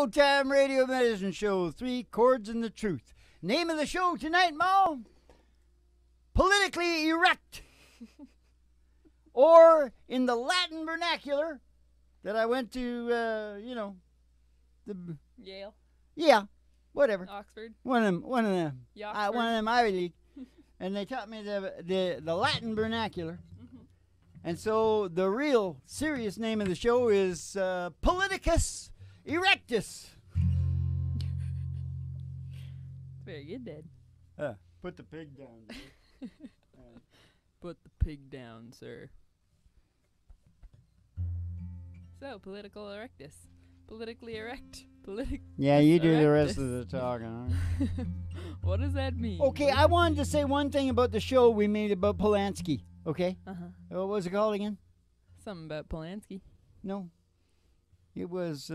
old time radio medicine show, 3 Chords and the Truth. Name of the show tonight, Ma? Politically Erect. Or in the Latin vernacular that I went to, the Yale. Yeah, whatever. Oxford. One of them Ivy League, and they taught me the Latin vernacular. And so the real serious name of the show is Politicus Erectus. Very good, Dad. Put the pig down. Put the pig down, sir. So, political erectus. Politically erect. Yeah, you do the rest erectus. of the talking. What does that mean? Okay, I wanted to say one thing about the show we made about Polanski. Okay? Uh-huh. What was it called again? Something about Polanski. No. It was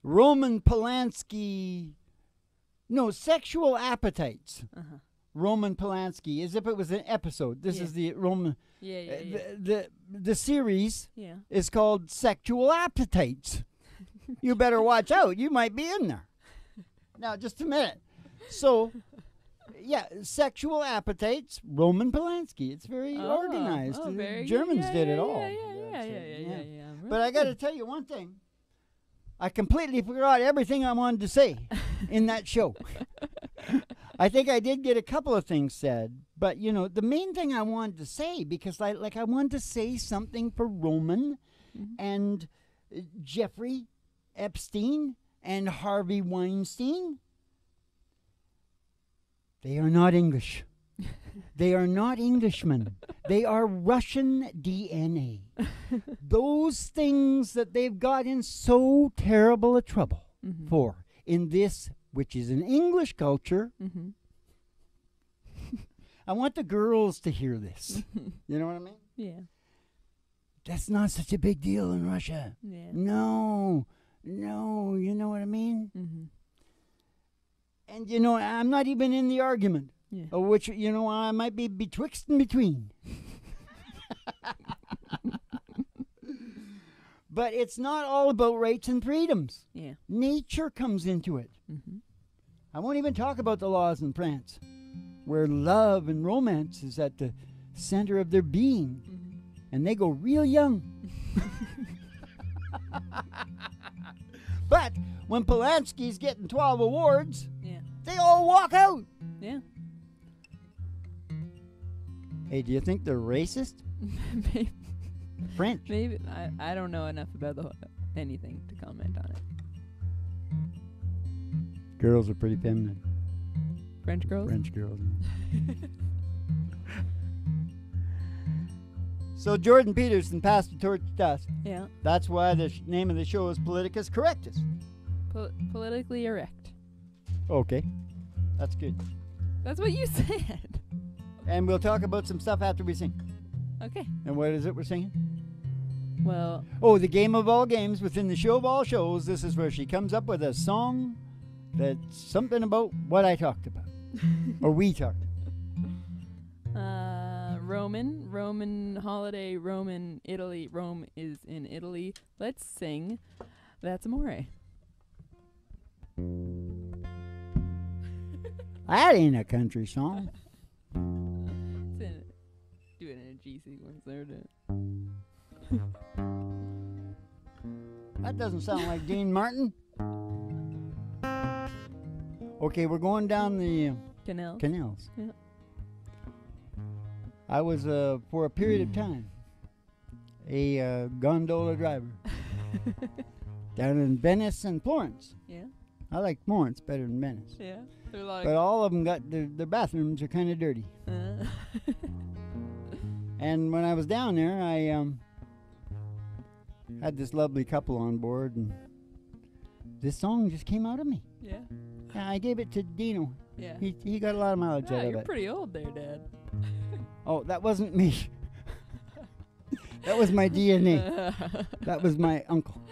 Roman Polanski. No, Sexual Appetites. Uh-huh. Roman Polanski, as if it was an episode. This is the Roman. Yeah. The series Yeah. is called Sexual Appetites. You better watch out. You might be in there. Now, just a minute. So, yeah, Sexual Appetites, Roman Polanski. It's very organized. The Germans did it all. Yeah. But I got to tell you one thing. I completely forgot everything I wanted to say in that show. I think I did get a couple of things said, but, the main thing I wanted to say, because I wanted to say something for Roman and Jeffrey Epstein and Harvey Weinstein. They are not English. They are not Englishmen. They are Russian DNA. Those things that they've got in so terrible a trouble for in this, which is an English culture. I want the girls to hear this. You know what I mean? Yeah. That's not such a big deal in Russia. Yeah. No, you know what I mean? And, I'm not even in the argument. Yeah. Of which, I might be betwixt and between. But it's not all about rights and freedoms. Yeah. Nature comes into it. I won't even talk about the laws in France, where love and romance is at the center of their being. And they go real young. But when Polanski's getting 12 awards, they all walk out. Yeah. Hey, do you think they're racist? Maybe. French. Maybe. I don't know enough about anything to comment on it. Girls are pretty feminine. French girls? French girls. So Jordan Peterson passed the torch to us. Yeah. That's why the name of the show is Politicus Correctus. Politically erect. Okay. That's good. That's what you said. And we'll talk about some stuff after we sing. Okay. And what is it we're singing? Well. Oh, the game of all games within the show of all shows. This is where she comes up with a song that's something about what I talked about. Or we talked about. Roman holiday, Roman Italy. Rome is in Italy. Let's sing That's Amore. That ain't a country song. Do it in a G sequence there. That doesn't sound like Dean Martin. Okay, we're going down the canals. Yeah. I was, for a period of time, a gondola driver down in Venice and Florence. Yeah. I like Florence better than Venice. Yeah. They're like. But all of them got their bathrooms are kind of dirty. And when I was down there, I had this lovely couple on board, and this song just came out of me. Yeah. Yeah, I gave it to Dino. Yeah. He got a lot of mileage out of it. You're pretty old there, Dad. Oh, that wasn't me. That was my DNA. That was my uncle.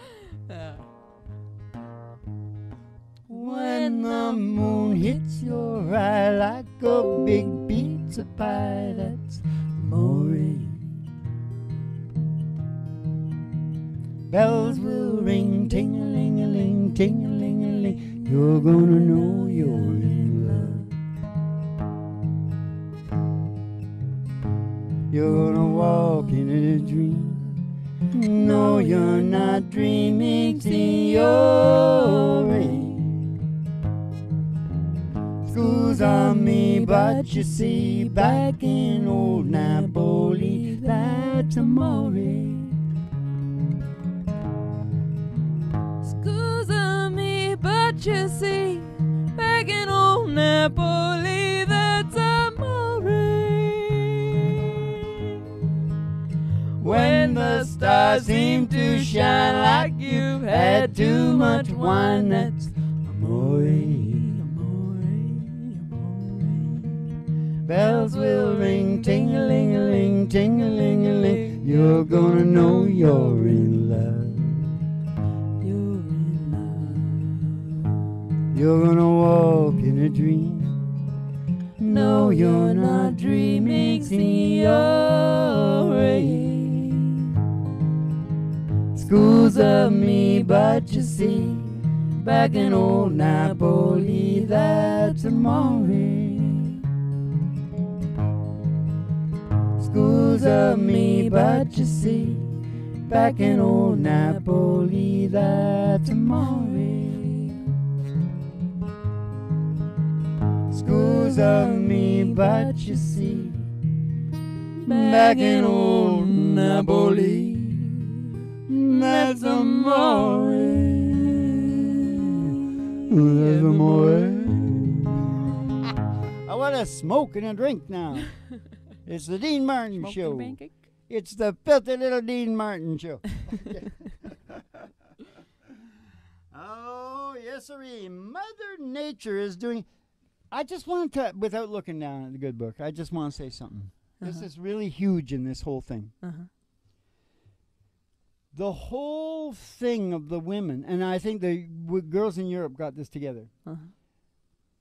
When the moon hits your eye like a big pizza pie, that's amore. Bells will ring, ting-a-ling-a-ling, ting-a-ling-a-ling, you're gonna know you're in love. You're gonna walk in a dream. No, you're not dreaming, signore. School's on me, but you see, back in old Napoli, that's amore. School's on me, but you see, back in old Napoli, that's amore. When the stars seem to shine like you've had too much wine, that's amore, amore, amore. Bells will ring, ting-a-ling-a-ling, ting-a-ling-a-ling, you're gonna know you're in love. You're in love. You're gonna walk in a dream. No, you're not dreaming, signore. School's of me, but you see, back in old Napoli, that's amore. School's of me, but you see, back in old Napoli, that's amore. School's of me, but you see, back in old Napoli, that's amore. That's amore. I want to smoke and a drink now. It's the Dean Martin Smoking Show. pancake? It's the filthy little Dean Martin Show. Oh, yes, sirree. Mother Nature is doing... I just wanted to, without looking down at the good book, I just want to say something. This is really huge in this whole thing. The whole thing of the women, and I think the girls in Europe got this together.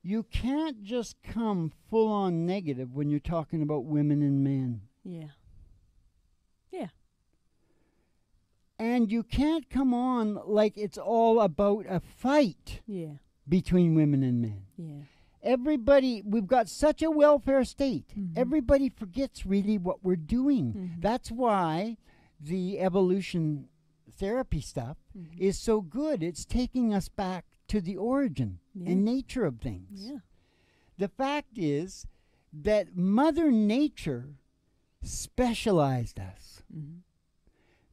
You can't just come full on negative when you're talking about women and men. Yeah. Yeah. And you can't come on like it's all about a fight between women and men. Yeah. Everybody, we've got such a welfare state. Everybody forgets really what we're doing. That's why the evolution therapy stuff is so good. It's taking us back to the origin and nature of things. Yeah. The fact is that Mother Nature specialized us.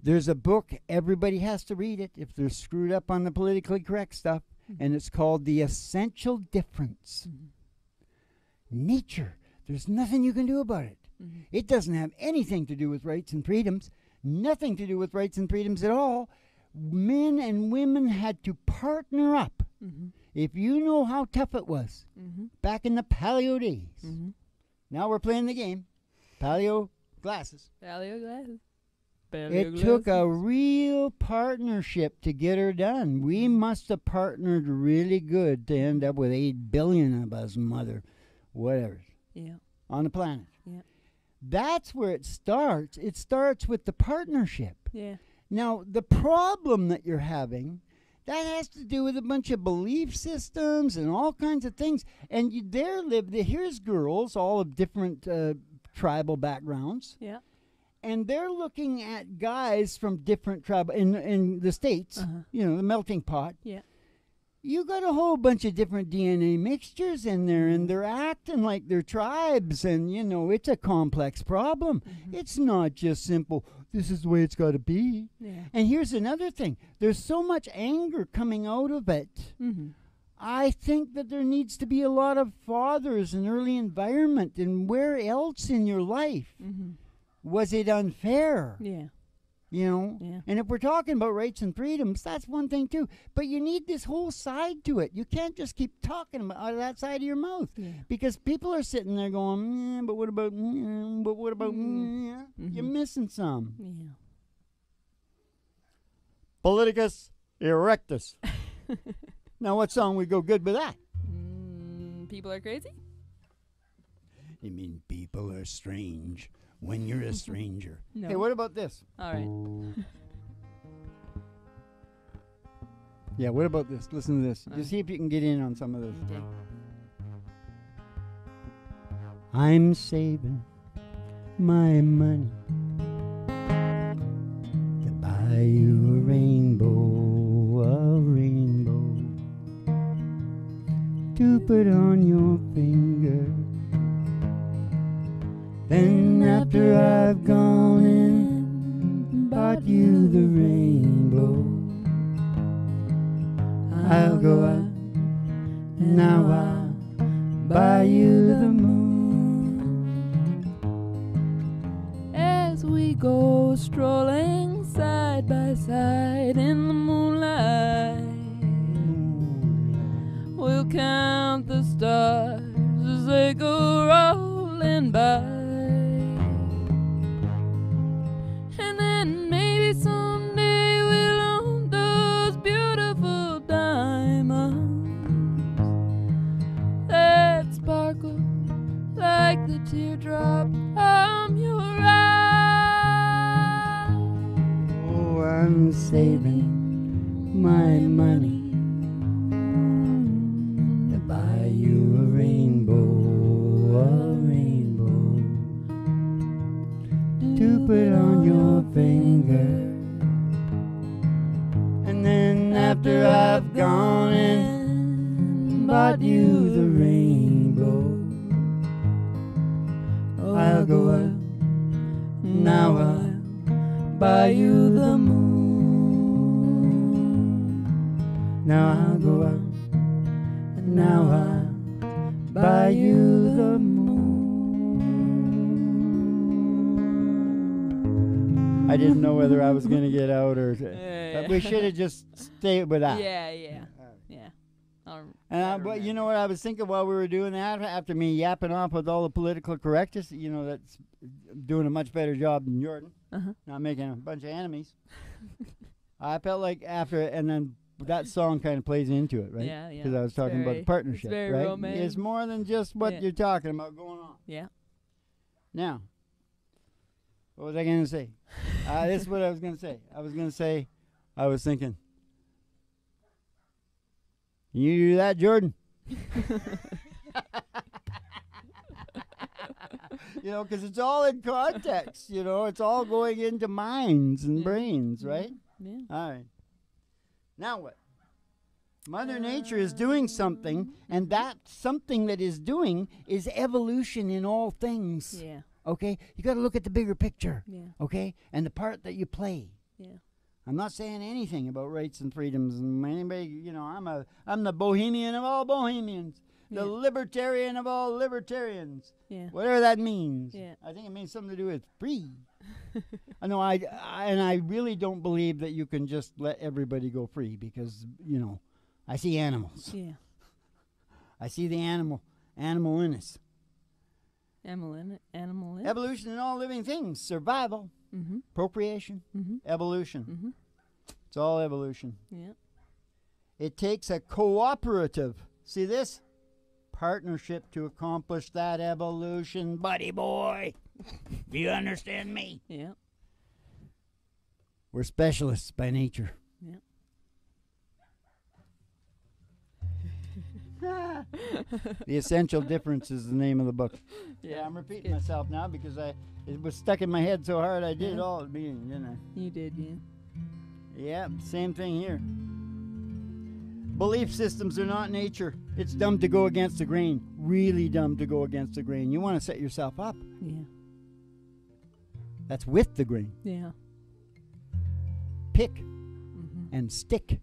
There's a book, everybody has to read it if they're screwed up on the politically correct stuff, and it's called The Essential Difference. Nature, there's nothing you can do about it. It doesn't have anything to do with rights and freedoms, nothing to do with rights and freedoms at all. Men and women had to partner up. If you know how tough it was back in the paleo days. Now we're playing the game. Paleo glasses. Paleo glasses. It took a real partnership to get her done. We must have partnered really good to end up with 8 billion of us, whatever, on the planet. That's where it starts. It starts with the partnership. Now, the problem that you're having, that has to do with a bunch of belief systems and all kinds of things. And here's girls, all of different tribal backgrounds. And they're looking at guys from different tribal in the States, the melting pot. You got a whole bunch of different DNA mixtures in there, and they're acting like they're tribes, and, it's a complex problem. It's not just simple, this is the way it's got to be. And here's another thing. There's so much anger coming out of it. I think that there needs to be a lot of fathers in early environment, and where else in your life was it unfair? And if we're talking about rights and freedoms, that's one thing too. But you need this whole side to it. You can't just keep talking about out of that side of your mouth, because people are sitting there going, but what about, You're missing some. Politicus Erectus. Now, what song would go good with that? People are crazy? You mean people are strange when you're a stranger. No. Hey, what about this? All right. Yeah, what about this? Listen to this. Just see if you can get in on some of this. Okay. I'm saving my money to buy you a rainbow, to put on your finger. Then after I've gone and bought you the rainbow, I'll go out and now I'll buy you the moon. As we go strolling side by side in the moonlight, we'll count the stars as they go rolling by. And then maybe someday we'll own those beautiful diamonds that sparkle like the teardrop from your eye. Oh, I'm saving my money to buy you a rainbow, to put on your finger. And then after I've gone and bought you the rainbow, I'll go out, now I'll buy you the moon. Now I'll go out, and now I'll buy you the moon. I didn't know whether I was going to get out or... But we should have just stayed with that. Yeah. And but you know what I was thinking while we were doing that, after me yapping off with all the political correctness, you know, that's doing a much better job than Jordan, not making a bunch of enemies. I felt like after, and then that song kind of plays into it, right? Yeah. Because I was talking about the partnership, it's very right? romantic. It's more than just what you're talking about going on. Yeah. Now, what was I going to say? This is what I was going to say. I was thinking, can you do that, Jordan? You know, because it's all in context, you know. It's all going into minds and brains, right? Yeah. All right. Now what? Mother Nature is doing something, and that something that is doing is evolution in all things. Yeah. Okay? You got to look at the bigger picture. Yeah. Okay? And the part that you play. Yeah. I'm not saying anything about rights and freedoms and anybody, you know, I'm the bohemian of all bohemians, the libertarian of all libertarians. Yeah. Whatever that means. Yeah. I think it means something to do with free. I know I really don't believe that you can just let everybody go free because, you know, I see animals. Yeah. I see the animal in us. Animal in it. Evolution in all living things. Survival. Mm-hmm. Procreation. Mm-hmm. Evolution. Mm-hmm. It's all evolution. Yeah. It takes a cooperative, see this? Partnership to accomplish that evolution, buddy boy. Do you understand me? Yeah. We're specialists by nature. Yeah. The Essential Difference is the name of the book. Yeah, I'm repeating myself now because it was stuck in my head so hard I did it all at the beginning, didn't I? You did, yeah. Yeah, same thing here. Belief systems are not nature. It's dumb to go against the grain. Really dumb to go against the grain. You want to set yourself up. Yeah. That's with the grain. Yeah. Pick and stick.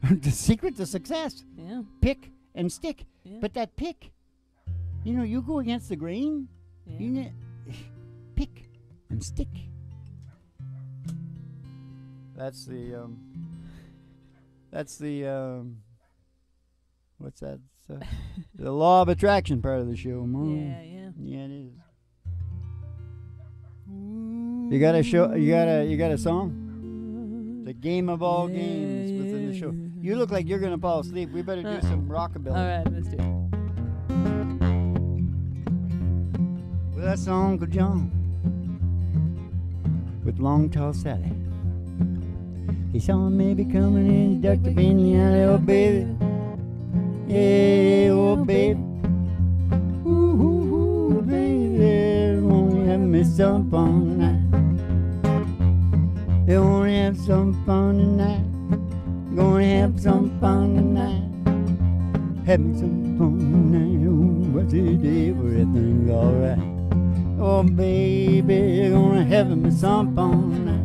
The secret to success. Yeah. Pick and stick. Yeah. But that pick, you know, you go against the grain. Yeah. You pick and stick. That's the what's that? The law of attraction part of the show. Yeah. Yeah, it is. You got a show. You got a song. The game of all games within the show. You look like you're gonna fall asleep. We better do some rockabilly. All right, let's do it. Well, that's Uncle John with Long Tall Sally. He saw me be coming in, ducked up in the alley, oh baby. Yeah, oh baby. Ooh, ooh, ooh, baby. Won't you have me some fun tonight? You wanna have some fun tonight? Gonna have some fun tonight. Have me some fun tonight. Oh, what's it day? Everything's alright. Oh, baby, gonna have me some fun tonight.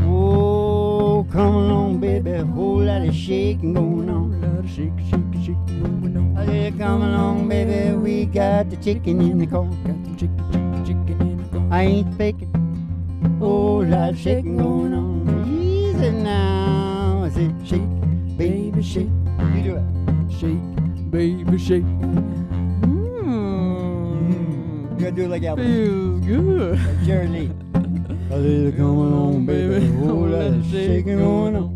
Oh, come along, baby. A whole lot of shaking going on. A lot of shaking going on. I said, come along, baby. We got the chicken in the car. Got some chicken in the car. I ain't faking. Oh, lot of shaking going on. Easy now. I said, shake, baby, shake. You do it. Shake, baby, shake. You gotta do it like Elvis. Feels good. Like Jerry Lee. I said, come along, baby. A whole lot of shaking going on.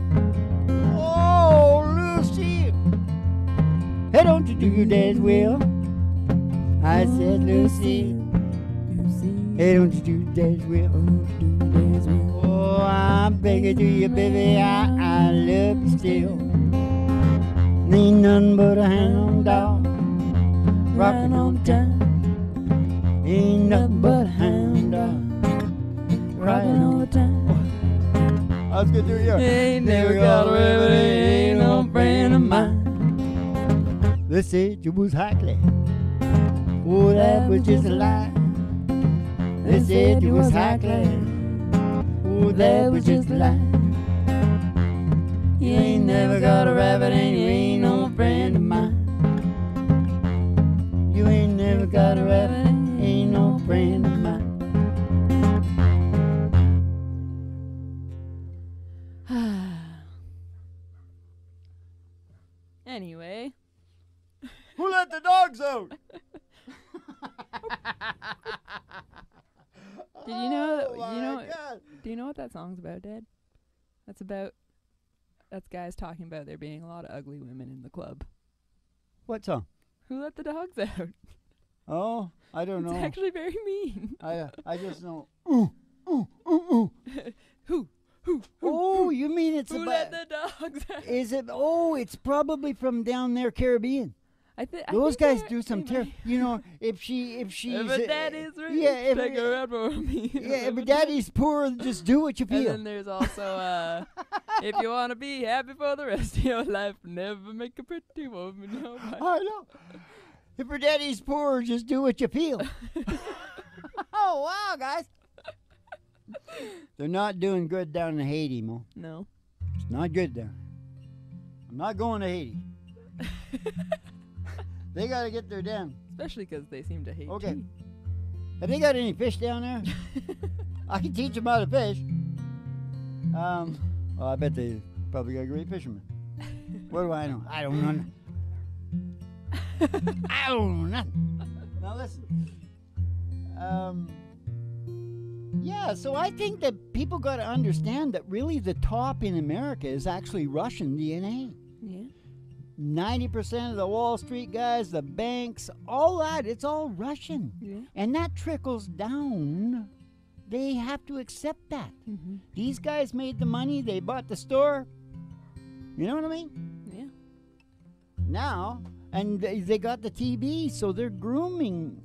Oh, Lucy. Hey, don't you do your dad's will? I said, Lucy. Hey, don't you do your dad's will? Oh, I'm begging to you, baby. I love you still. Ain't nothing but a hand-on dog, rocking all the time. Ain't nothing but a hand dog, crying all the time. I was gonna do it here. Ain't never got a rabbit, ain't no friend of mine. They said you was high class. Oh, that was just a lie. They said you was high class. Oh, that was just a lie. You ain't never got a rabbit and you ain't no friend of mine. You ain't never got a rabbit, ain't no friend of mine. Anyway. Who let the dogs out? Did you know that, Oh my God. do you know what that song's about, Dad? That's guys talking about there being a lot of ugly women in the club. What song? Who let the dogs out? Oh, I don't know. It's actually very mean. I just know. Who? Oh, you mean it's Who about? let the dogs out? Is it? Oh, it's probably from down there, Caribbean. think Those guys they're- do some they terrible. might- You know, if she's If a daddy's rich, yeah, take her out for me. yeah, if a daddy's poor, just do what you And feel. then there's also, if you want to be happy for the rest of your life, never make a pretty woman your wife. I know. If your daddy's poor, just do what you feel. Oh wow, guys. They're not doing good down in Haiti, Mo. No. It's not good there. I'm not going to Haiti. They got to get their damn. Especially because they seem to hate Okay. tea. Have they got any fish down there? I can teach them how to fish. Well, I bet they probably got great fishermen. What do I know? I don't know nothing. I don't know nothing. Now listen. Yeah, so I think that people got to understand that really the top in America is actually Russian DNA. Yeah. 90% of the Wall Street guys, the banks, all that, it's all Russian. Yeah. And that trickles down. They have to accept that. Mm-hmm. These guys made the money, they bought the store. You know what I mean? Yeah. Now, and they got the TV, so they're grooming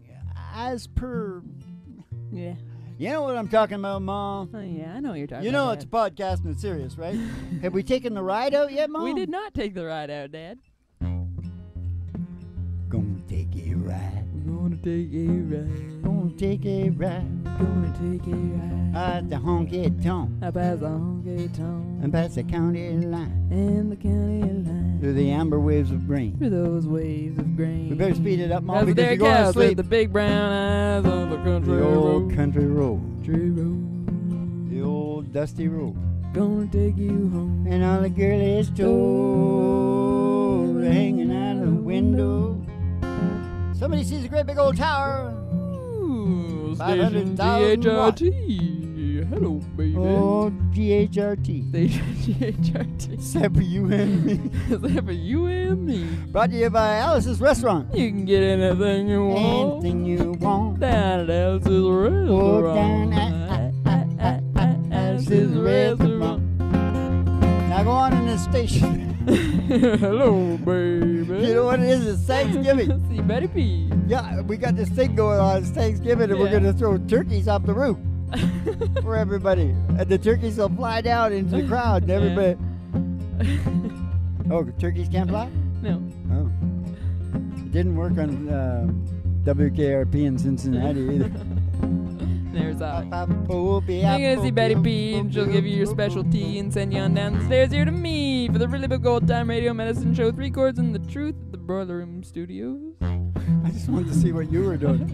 as per. Yeah. You know what I'm talking about, Mom? Oh, yeah, I know what you're talking You know about. it's a podcast and it's serious, right? Have we taken the ride out yet, Mom? We did not take the ride out, Dad. Gonna take a ride. We're gonna take a ride. Gonna take a ride. Gonna take a ride. At the Honky Tonk. I pass the Honky Tonk And past the county line. and the county line. Through the amber waves of grain. Through those waves of grain. We better speed it up, Mom, As the because dairy you're going to cows with sleep. the big brown eyes on the country The old road. country road. Country road. The old dusty road. Gonna take you home. And all the girlies told hanging out of the window. Somebody sees a great big old tower. Ooh, station 500,000 GHRT. Hello, baby. Oh, GHRT. Station GHRT. Except for you and me. Except for you and me. Brought to you by Alice's Restaurant. You can get anything you want. Anything you want. Down at Alice's Oh, Restaurant. down at Alice's Restaurant. I go on in this station. Hello, baby. You know what it is? It's Thanksgiving. See Betty P. Yeah, we got this thing going on. It's Thanksgiving, and we're Yeah. going to throw turkeys off the roof for everybody. And the turkeys will fly down into the crowd, and everybody. Oh, turkeys can't fly? No. Oh. It didn't work on WKRP in Cincinnati either. There's You're You're gonna see Betty P, and she'll give you your specialty and send you on down the stairs here to me for the really big old time radio medicine show, 3 Chords and the Truth at the Boiler Room Studios. I just wanted to see what you were doing.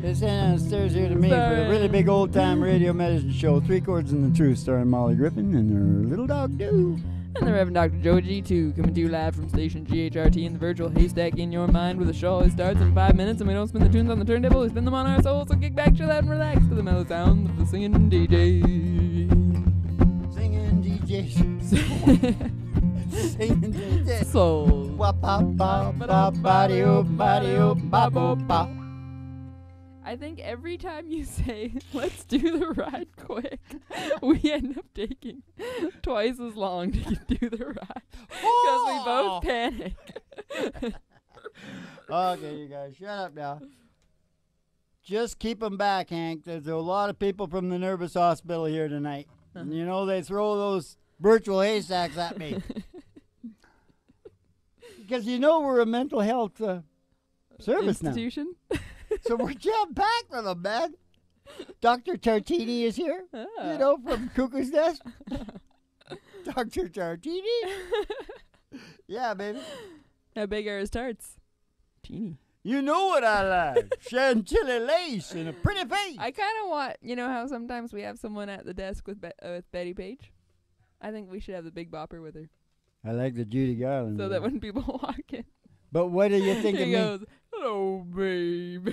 They're sending on the stairs here to me for the really big old time radio medicine show, 3 Chords and the Truth, starring Molly Griffin and her little dog Doo. And the Reverend Dr. Joe G2 coming to you live from station GHRT in the virtual haystack in your mind, where the show always starts in 5 minutes and we don't spin the tunes on the turntable, we spin them on our souls. So kick back, chill out, and relax to the mellow sound of the singing DJ. Singing DJ. Singing DJ. Soul. I think every time you say, let's do the ride quick, we end up taking twice as long to do the ride. Because we both panic. Okay, you guys, shut up now. Just keep them back, Hank. There's a lot of people from the nervous hospital here tonight. And you know, they throw those virtual haystacks at me. Because you know we're a mental health service Institution? now. So we're jam-packed with them, man. Dr. Tartini is here, you know, from Cuckoo's Nest. Dr. Tartini? Yeah, baby. How big are his tarts? Teeny. You know what I like. Chantilly lace and a pretty face. I kind of want, you know how sometimes we have someone at the desk with Betty Page? I think we should have the Big Bopper with her. I like the Judy Garland. So that when people walk in, But what do you think of he me? goes, hello, babe.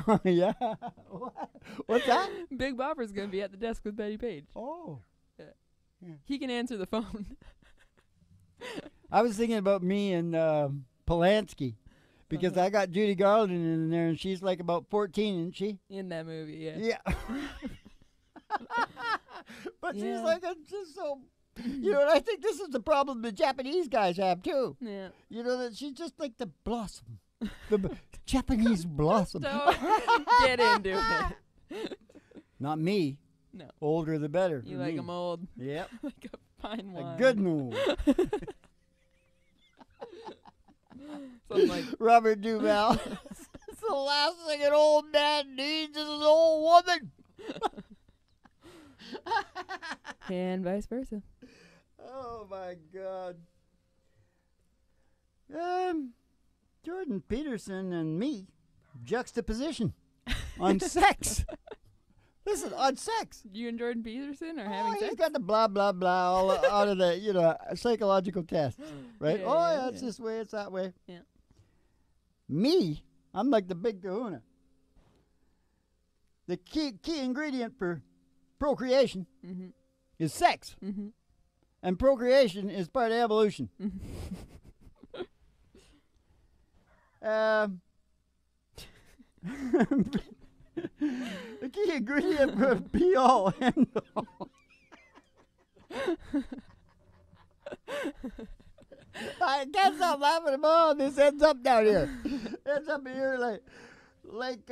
Oh, yeah. What's that? Big Bopper's going to be at the desk with Betty Page. Oh. He can answer the phone. I was thinking about me and Polanski. Because I got Judy Garland in there, and she's like about 14, isn't she? In that movie, yeah. Yeah. But she's Yeah. like, just so... You know, and I think this is the problem the Japanese guys have, too. Yeah. You know, that she's just like the blossom. The Japanese blossom. Don't get into it. Not me. No. Older the better. You for like me. them old. Yep. Like a fine wine. A good one. Something like Robert Duvall. It's the last thing an old man needs is an old woman. and vice versa. Oh my God. Jordan Peterson and me, juxtaposition on sex. Listen, on sex. You and Jordan Peterson are Oh, having he's sex? got the blah, blah, blah all out of the, you know, psychological tests, right? Yeah, oh, yeah, yeah, it's this way, it's that way. Yeah. Me, I'm like the big kahuna. The key ingredient for procreation Mm-hmm. is sex. Mm-hmm. And procreation is part of evolution. The key ingredient for be all end all. I can't stop laughing about this ends up down here. Ends up here like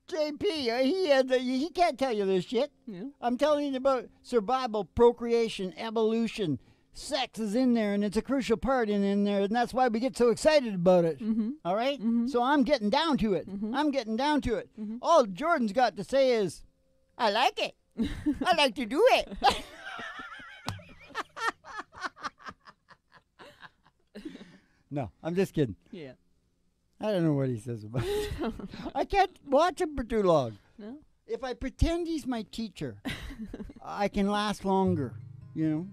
JP. He can't tell you this shit. Yeah. I'm telling you about survival, procreation, evolution. Sex is in there, and it's a crucial part in there, and that's why we get so excited about it. Mm-hmm. All right? Mm-hmm. So I'm getting down to it. Mhm. I'm getting down to it. Mhm. All Jordan's got to say is, I like it. I like to do it. No, I'm just kidding. Yeah. I don't know what he says about it. I can't watch him for too long. No? If I pretend he's my teacher, I can last longer, you know?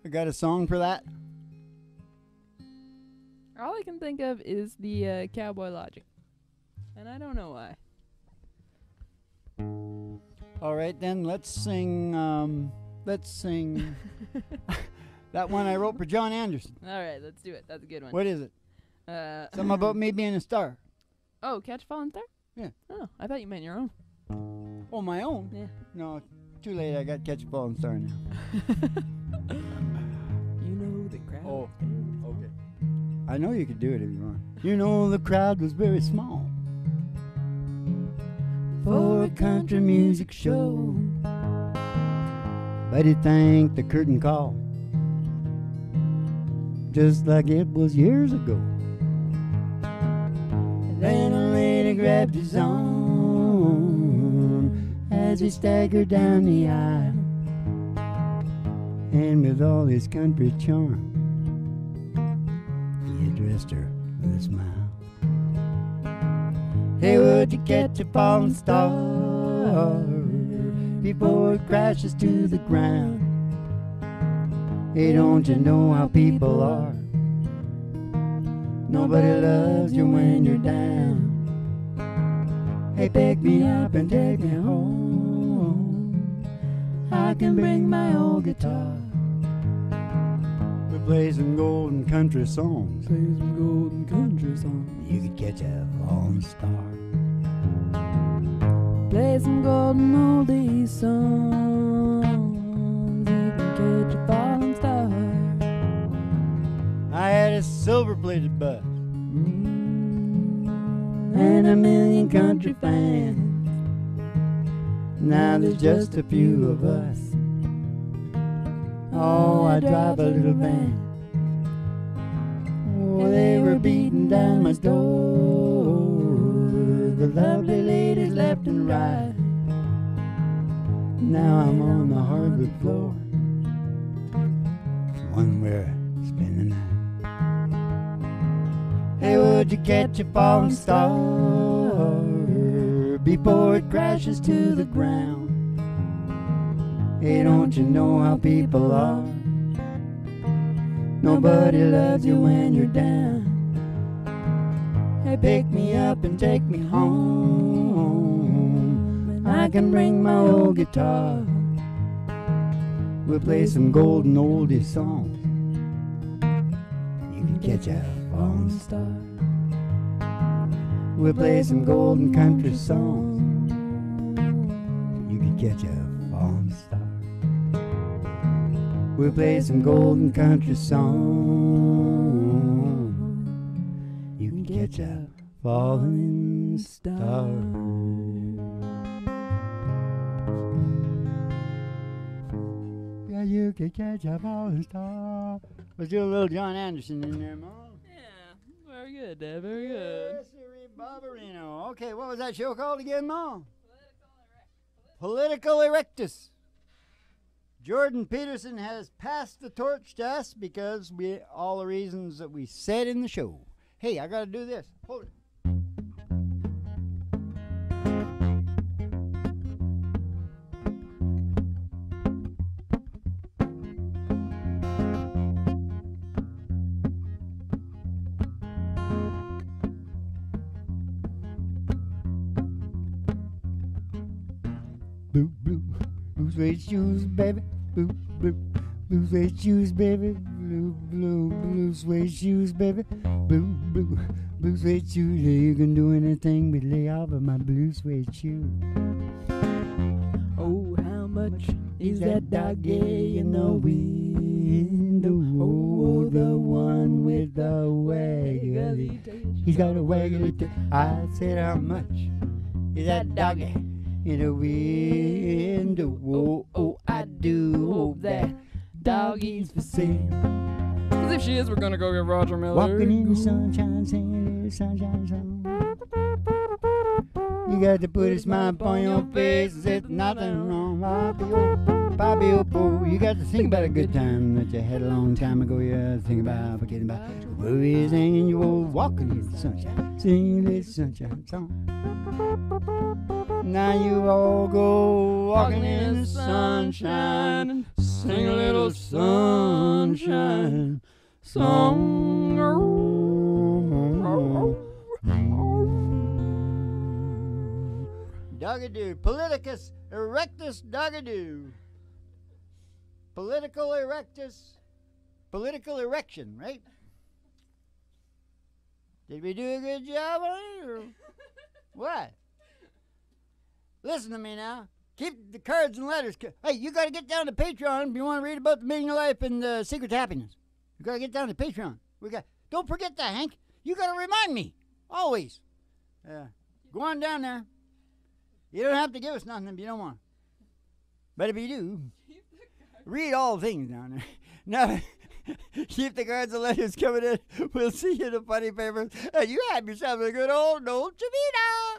I got a song for that. All I can think of is the Cowboy Logic. And I don't know why. All right, then, let's sing that one I wrote for John Anderson. All right, let's do it. That's a good one. What is it? Something about me being a star. Oh, Catch a Falling Star? Yeah. Oh, I thought you meant your own. Oh, my own? Yeah. No, too late. I got Catch a Falling Star now. You know the crowd. Oh, okay. I know you could do it if you want. You know the crowd was very small for a country music show, but he thanked the curtain call just like it was years ago. Then a lady grabbed his arm as he staggered down the aisle, and with all his country charm, he addressed her with a smile. Hey, would you catch a falling star before it crashes to the ground? Hey, don't you know how people are? Nobody loves you when you're down. Hey, pick me up and take me home. I can bring my old guitar. We play some golden country songs. Play some golden country songs. You could catch a falling star. Play some golden oldies songs. You can catch a falling star. I had a silver-plated bus And a million country fans. Now there's just a few of us. Oh, I drive a little van. Oh, they were beating down my door. The lovely ladies left and right. Now I'm on the hardwood floor. One where I spend the night. Hey, would you catch a falling star before it crashes to the ground? Hey, don't you know how people are? Nobody loves you when you're down. Hey, pick me up and take me home, and I can bring my old guitar. We'll play some golden oldie songs. You can catch a falling star. We'll play some golden country songs. You can catch a falling star. We'll play some golden country songs. You can catch a falling star. Yeah, you can catch a falling star. Let's do a little John Anderson in there, Mom. Yeah, very good, Dad, very good. Yes, Barbarino. Okay, what was that show called again, Mom? Political Erectus. Jordan Peterson has passed the torch to us because we all the reasons that we said in the show. Hey, I gotta do this. Hold it. Blue, blue, blue suede shoes, baby. Blue, blue, blue suede shoes, baby. Blue, blue, blue suede shoes, baby. Blue, blue, blue suede shoes. Yeah, you can do anything but lay off of my blue suede shoes. Oh, how much is that doggy in the window? Oh, the one with the waggly. He's got a waggly tail. I said, how much is that doggy in the window? Oh, oh, I do hope that doggy's for sale. Cause if she is, we're gonna go get Roger Miller. Walking in the sunshine, singing a little sunshine song. You got to put a smile upon your face. There's nothing wrong. Bobby, oh, oh. You got to think about a good time that you had a long time ago. You think about forgetting about worries and you were walking in the sunshine, singing a little sunshine song. Now you all go walking in the sunshine and sing a little sunshine song. Dogadoo, Politicus Erectus Dogadoo. Political Erectus, political erection, right? Did we do a good job on it, or what? Listen to me now. Keep the cards and letters. Hey, you got to get down to Patreon if you want to read about the meaning of life and the secret to happiness. You got to get down to Patreon. Don't forget that, Hank. You got to remind me. Always. Go on down there. You don't have to give us nothing if you don't want. But if you do, read all things down there. Now, keep the cards and letters coming in. We'll see you in the funny papers. And you have yourself a good old Dolce Vita.